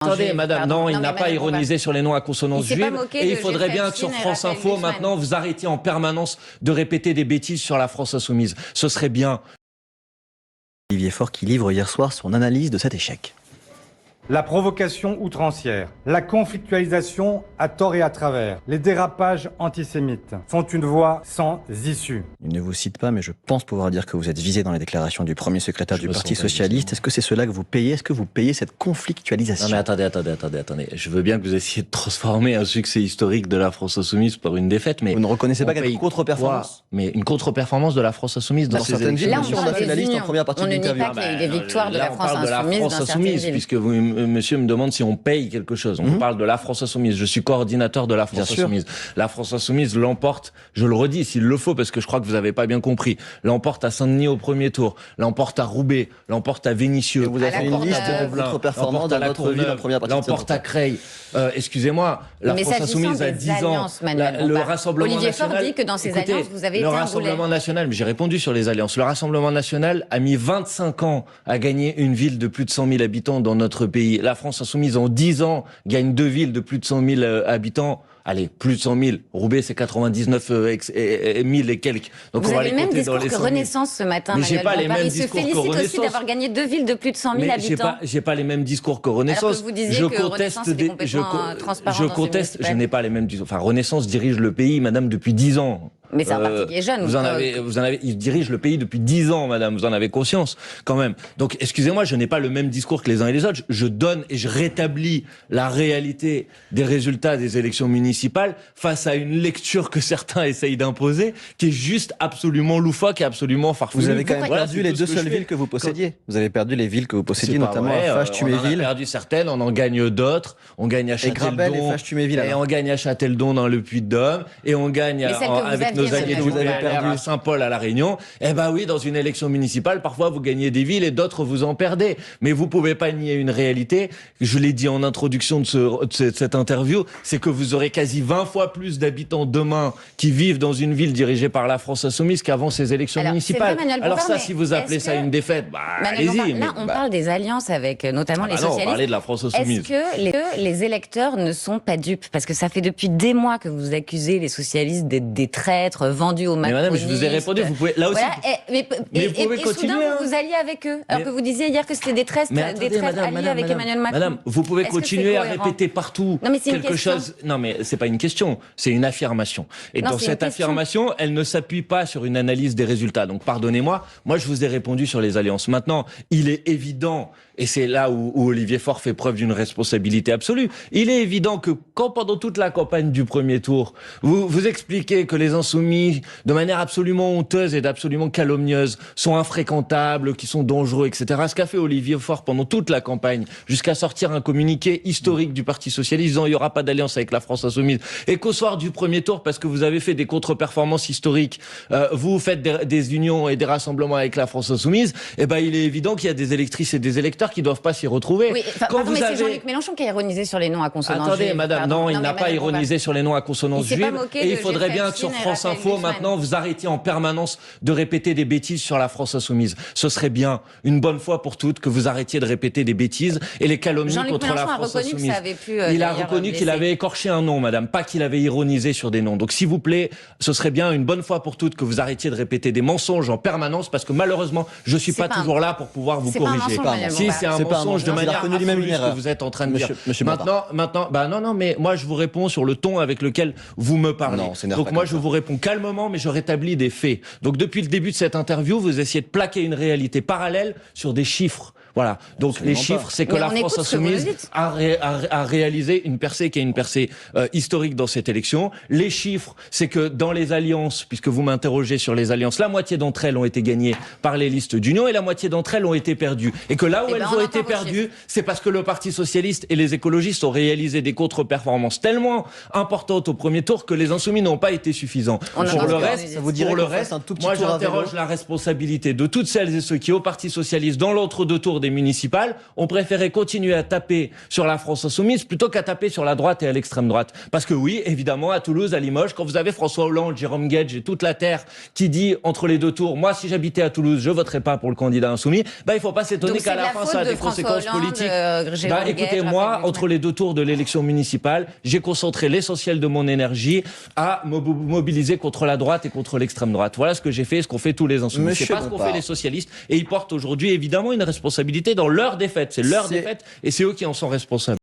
Attendez, madame, non, il n'a pas ironisé sur les noms à consonance juive. Et il faudrait bien que sur France Info, maintenant, vous arrêtiez en permanence de répéter des bêtises sur la France Insoumise. Ce serait bien. Olivier Faure qui livre hier soir son analyse de cet échec. La provocation outrancière, la conflictualisation à tort et à travers, les dérapages antisémites font une voie sans issue. Il ne vous cite pas, mais je pense pouvoir dire que vous êtes visé dans les déclarations du premier secrétaire du Parti Socialiste. Est-ce que c'est cela que vous payez? Est-ce que vous payez cette conflictualisation? Non mais attendez. Je veux bien que vous essayiez de transformer un succès historique de la France Insoumise par une défaite, mais... Vous ne reconnaissez pas quelque contre-performance? Mais une contre-performance de la France Insoumise dans ces élections. Là, on a fait la liste en première partie de l'interview. On ne nie pas qu'il y a eu des victoires de la France Insoumise dans certaines villes. Puisque monsieur me demande si on paye quelque chose. On parle de la France Insoumise. Je suis coordinateur de la France Insoumise. La France Insoumise l'emporte, je le redis s'il le faut, parce que je crois que vous n'avez pas bien compris, l'emporte à Saint-Denis au premier tour, l'emporte à Roubaix, l'emporte à Vénissieux. Vous avez une liste de votre performance dans votre ville en première partie. L'emporte à Creil. Excusez-moi, la France Insoumise a 10 ans. Le Rassemblement Olivier national... Faure dit que dans ces alliances, vous avez été le Rassemblement national, mais j'ai répondu sur les alliances. Le Rassemblement national a mis 25 ans à gagner une ville de plus de 100 000 habitants dans notre pays. La France Insoumise, en 10 ans, gagne 2 villes de plus de 100 000 habitants. Allez, plus de 100 000. Roubaix, c'est 99 000 et quelques. Donc vous on va avez les le même compter dans discours les que 100 000. Renaissance ce matin, mais Manuel j'ai pas les mêmes il se discours que félicite Renaissance. aussi d'avoir gagné 2 villes de plus de 100 000 habitants. J'ai pas les mêmes discours que Renaissance. Alors que vous disiez que Renaissance était complètement transparent je conteste, je n'ai pas les mêmes discours. Enfin, Renaissance dirige le pays, madame, depuis 10 ans. Mais c'est un parti qui est jeune. Il dirige le pays depuis 10 ans, madame. Vous en avez conscience, quand même. Donc, excusez-moi, je n'ai pas le même discours que les uns et les autres. Je donne et je rétablis la réalité des résultats des élections municipales face à une lecture que certains essayent d'imposer, qui est juste absolument loufoque et absolument farfelue. Vous avez quand même perdu les deux seules villes que vous possédiez. Vous avez perdu les villes que vous possédiez, notamment à Fâche-Tuméville. On a perdu certaines, on en gagne d'autres. On gagne à Châteldon. Et on gagne à Châteldon dans le Puy-de-Dôme. Et on gagne avec nos alliés que vous avez perdu à Saint-Paul à La Réunion. Eh ben oui, dans une élection municipale, parfois vous gagnez des villes et d'autres vous en perdez. Mais vous pouvez pas nier une réalité. Je l'ai dit en introduction de cette interview, c'est que vous aurez quasi 20 fois plus d'habitants demain qui vivent dans une ville dirigée par la France Insoumise qu'avant ces élections municipales. Alors ça, si vous appelez ça une défaite, allez-y. Là, on parle des alliances avec notamment les socialistes. On parlait de la France Insoumise. Est-ce que les électeurs ne sont pas dupes? Parce que ça fait depuis des mois que vous accusez les socialistes d'être des traîtres vendus aux macronistes. Mais madame, je vous ai répondu, vous pouvez, là aussi. Voilà, mais vous pouvez et continuer. soudain, vous alliez avec eux. Alors que vous disiez hier que c'était des traîtres alliés avec Emmanuel Macron. Madame, vous pouvez continuer à répéter partout quelque chose. Non, mais c'est pas une question, c'est une affirmation. Et dans cette affirmation, elle ne s'appuie pas sur une analyse des résultats. Donc, pardonnez-moi, moi, je vous ai répondu sur les alliances. Maintenant, il est évident, et c'est là où Olivier Faure fait preuve d'une responsabilité absolue, il est évident que quand, pendant toute la campagne du premier tour, vous expliquez que les insoumis, de manière absolument honteuse et absolument calomnieuse, sont infréquentables, qui sont dangereux, etc. Ce qu'a fait Olivier Faure pendant toute la campagne, jusqu'à sortir un communiqué historique du Parti Socialiste disant il n'y aura pas d'alliance avec la France Insoumise, et qu'au soir du premier tour, parce que vous avez fait des contre-performances historiques, vous faites des unions et des rassemblements avec la France Insoumise, eh ben il est évident qu'il y a des électrices et des électeurs qui ne doivent pas s'y retrouver. Oui, mais c'est Jean-Luc Mélenchon qui a ironisé sur les noms à consonance juive. Attendez, madame, non, il n'a pas ironisé sur les noms à consonance juive. Et il faudrait bien que sur France Info, maintenant, vous arrêtiez en permanence de répéter des bêtises sur la France Insoumise. Ce serait bien, une bonne fois pour toutes, que vous arrêtiez de répéter des bêtises et les calomnies contre la France Insoumise. Il a reconnu qu'il avait écorché un nom, madame, pas qu'il avait ironisé sur des noms. Donc, s'il vous plaît, ce serait bien, une bonne fois pour toutes, que vous arrêtiez de répéter des mensonges en permanence, parce que malheureusement, je suis pas toujours là pour pouvoir vous corriger. Si, c'est un mensonge de manière absolue que vous êtes en train de dire. Maintenant, non, mais moi, je vous réponds sur le ton avec lequel vous me parlez. Donc moi, je vous réponds calmement, mais je rétablis des faits. Donc depuis le début de cette interview, vous essayez de plaquer une réalité parallèle sur des chiffres. Voilà. Donc absolument les chiffres, c'est que la France Insoumise a réalisé une percée qui est une percée historique dans cette élection. Les chiffres, c'est que dans les alliances, puisque vous m'interrogez sur les alliances, la moitié d'entre elles ont été gagnées par les listes d'union et la moitié d'entre elles ont été perdues. Et que là où elles ont été perdues, c'est parce que le Parti Socialiste et les écologistes ont réalisé des contre-performances tellement importantes au premier tour que les insoumis n'ont pas été suffisants. Pour le reste, moi j'interroge la responsabilité de toutes celles et ceux qui, au Parti Socialiste, dans l'entre-deux tours tour des municipales, ont préféré continuer à taper sur la France insoumise plutôt qu'à taper sur la droite et à l'extrême droite. Parce que oui, évidemment, à Toulouse, à Limoges, quand vous avez François Hollande, Jérôme Guedj et toute la terre qui dit entre les deux tours, moi, si j'habitais à Toulouse, je voterais pas pour le candidat insoumis, il faut pas s'étonner qu'à la fin, ça a des conséquences politiques. Écoutez, moi, entre les deux tours de l'élection municipale, j'ai concentré l'essentiel de mon énergie à me mobiliser contre la droite et contre l'extrême droite. Voilà ce que j'ai fait, ce qu'ont fait tous les insoumis. C'est pas ce qu'ont fait les socialistes. Et ils portent aujourd'hui, évidemment, une responsabilité dans leur défaite. C'est leur défaite et c'est eux qui en sont responsables.